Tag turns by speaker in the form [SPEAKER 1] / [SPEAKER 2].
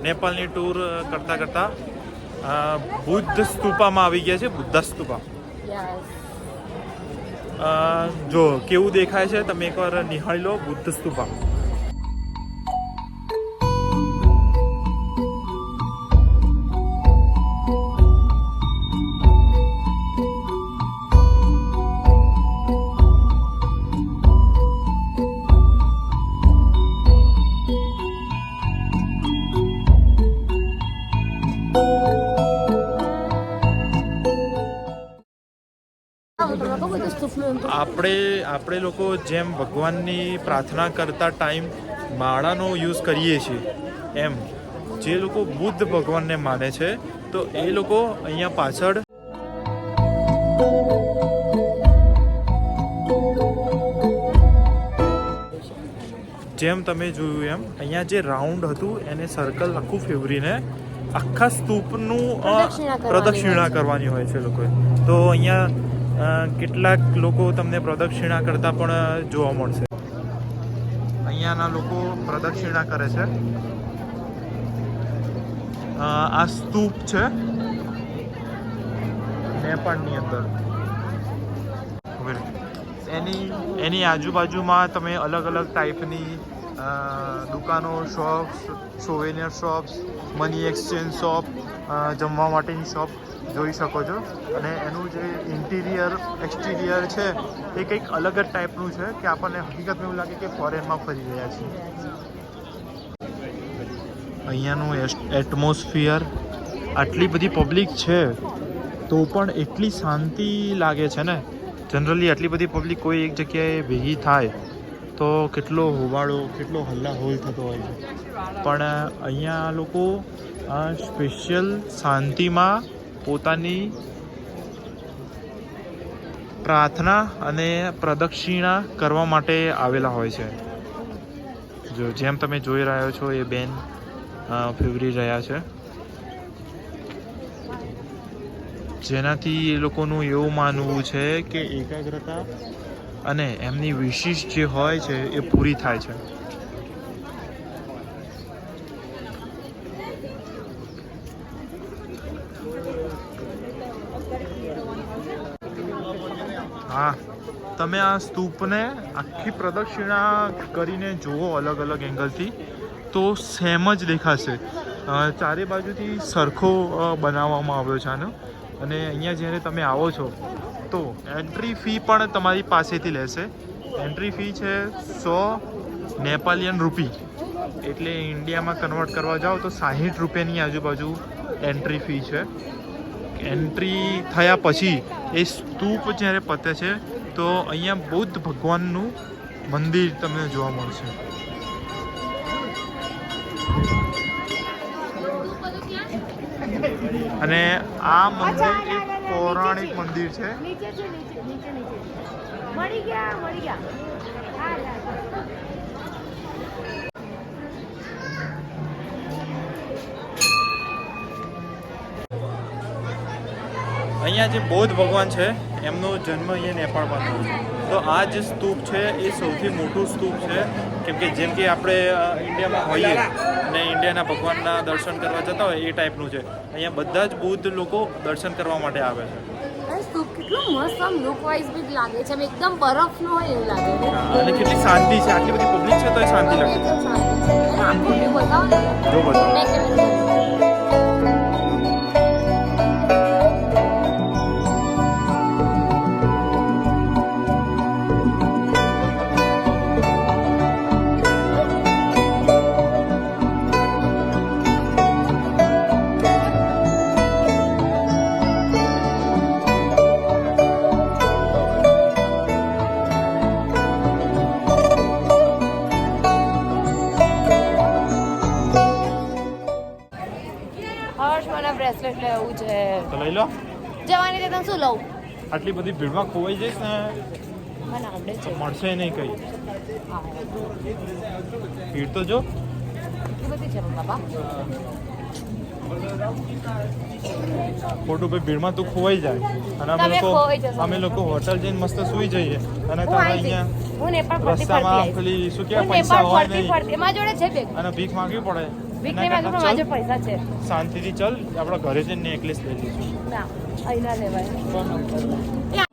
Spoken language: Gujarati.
[SPEAKER 1] નેપાળની ટૂર કરતા બુદ્ધ સ્તૂપામાં આવી ગયા છે. બુદ્ધ સ્તૂપા જો કેવું દેખાય છે તમે એકવાર નિહાળી લો. બુદ્ધ સ્તૂપા આપણે લોકો જેમ ભગવાનની પ્રાર્થના કરતા ટાઈમ માળાનો યુઝ કરીએ છીએ એમ જે લોકો બુદ્ધ ભગવાનને માને છે તો એ લોકો અહીંયા પાછળ જેમ તમે જોયું એમ અહીંયા જે રાઉન્ડ હતું એને સર્કલ આખું ફેવરીને આખા સ્તૂપનું પ્રદક્ષિણા કરવાની હોય છે લોકોએ. તો અહીંયા કેટલાક લોકો તમને પ્રદક્ષિણા કરતા પણ જોવા મળશે. અહીંયાના લોકો પ્રદક્ષિણા કરે છે. આ સ્તૂપ છે નેપાળની અંદર. એની આજુબાજુમાં તમે અલગ અલગ ટાઈપની દુકાનો, shops, souvenir shops, money exchange shop, જમવા માટેની શોપ જોઈ શકો છો. અને એનું જે ઇન્ટિરિયર એક્સટિરિયર છે એ કંઈક અલગ જ ટાઈપનું છે કે આપણને હકીકતમાં એવું લાગે કે ફોરેનમાં ફરી રહ્યા છીએ. અહીંયાનું એટમોસ્ફિયર, આટલી બધી પબ્લિક છે તો પણ એટલી શાંતિ લાગે છે ને. જનરલી આટલી બધી પબ્લિક કોઈ એક જગ્યાએ ભેગી થાય તો કેટલો હોબાળો, કેટલો હલ્લાહોલ થતો હોય છે. પણ અહીંયા લોકો સ્પેશિયલ શાંતિમાં પોતાની પ્રાર્થના અને પ્રદક્ષિણા કરવા માટે આવેલા હોય છે. જો જેમ તમે જોઈ રહ્યા છો એ બેન ફેવરી રહ્યા છે, જેનાથી એ લોકોનું એવું માનવું છે કે એકાગ્રતા અને એમની વિશિષ્ટ જે હોય છે એ પૂરી થાય છે. હા, તમે આ સ્તૂપને આખી પ્રદક્ષિણા કરીને જુઓ અલગ અલગ એંગલથી તો સેમ જ દેખાશે. ચારે બાજુથી સરખો બનાવવામાં આવ્યો છે આનો. અને અહીંયા જ્યારે તમે આવો છો તો એન્ટ્રી ફી પણ તમારી પાસેથી લેશે. એન્ટ્રી ફી છે 100 નેપાલિયન રૂપી, એટલે ઇન્ડિયામાં કન્વર્ટ કરવા જાઓ તો 60 રૂપિયાની આજુબાજુ એન્ટ્રી ફી છે. એન્ટ્રી થયા પછી એ સ્તૂપ જ્યારે પતે છે તો અહીંયા બુદ્ધ ભગવાનનું મંદિર તમને જોવા મળશે. અને આ મંદિર એક પૌરાણિક મંદિર છે. અહીંયા જે બૌદ્ધ ભગવાન છે એમનો જન્મ અહીંયા નેપાળમાં થયો છે. તો આ જે સ્તૂપ છે એ સૌથી મોટું સ્તૂપ છે. કેમ કે જેમ કે આપણે ઇન્ડિયામાં હોઈએ અને ઇન્ડિયાના ભગવાનના દર્શન કરવા જતા હોય એ ટાઈપનું છે. અહીંયા બધા જ બુદ્ધ લોકો દર્શન કરવા માટે આવે છે.
[SPEAKER 2] સ્તૂપ કેટલું મસ્ત આમ લુક વાઇઝ બી લાગે છે. એકદમ બરફનો હોય એવું લાગે છે.
[SPEAKER 1] અને કેટલી શાંતિ છે. આટલી બધી પબ્લિક છે તો એ શાંતિ લાગે છે. જો બતાવો.
[SPEAKER 2] બ્રેસલેટ લેવું છે
[SPEAKER 1] તો લઈ લો.
[SPEAKER 2] જવાની રીતે શું લઉં?
[SPEAKER 1] આટલી બધી ભીડમાં ખોવાઈ જઈશ ને
[SPEAKER 2] મને આવડે છે.
[SPEAKER 1] મળશે નહીં કઈ. ભીડ તો જો
[SPEAKER 2] કેટલી બધી છે બાબા.
[SPEAKER 1] ખોટું ભાઈ ભીડમાં તું ખોવાઈ જાય અને
[SPEAKER 2] તમે ખોવાઈ જશો.
[SPEAKER 1] અમે લોકો હોટલ જઈને મસ્ત સૂઈ જઈએ અને
[SPEAKER 2] હું
[SPEAKER 1] તારા
[SPEAKER 2] આવી જઈશ.
[SPEAKER 1] અહીંયા
[SPEAKER 2] હું નેપાળ ફરતી
[SPEAKER 1] રસ્તામાં
[SPEAKER 2] ફરતી
[SPEAKER 1] પેલી શું
[SPEAKER 2] હું
[SPEAKER 1] કહેવાય પૈસા
[SPEAKER 2] નેપાળ
[SPEAKER 1] હોય
[SPEAKER 2] ફરતી
[SPEAKER 1] નહીં
[SPEAKER 2] ફરતી મારા જોડે છે બેગ
[SPEAKER 1] અને ભીખ માંગવી પડે
[SPEAKER 2] વીક
[SPEAKER 1] એના
[SPEAKER 2] નહીં માંગુ
[SPEAKER 1] કરતાં
[SPEAKER 2] પણ મારા
[SPEAKER 1] ચાલ,
[SPEAKER 2] જોડે પૈસા છે
[SPEAKER 1] શાંતિથી ચાલ આપણા ઘરે જઈને નેકલેસ લઈ લઈશું
[SPEAKER 2] ના અહીં ના લેવાય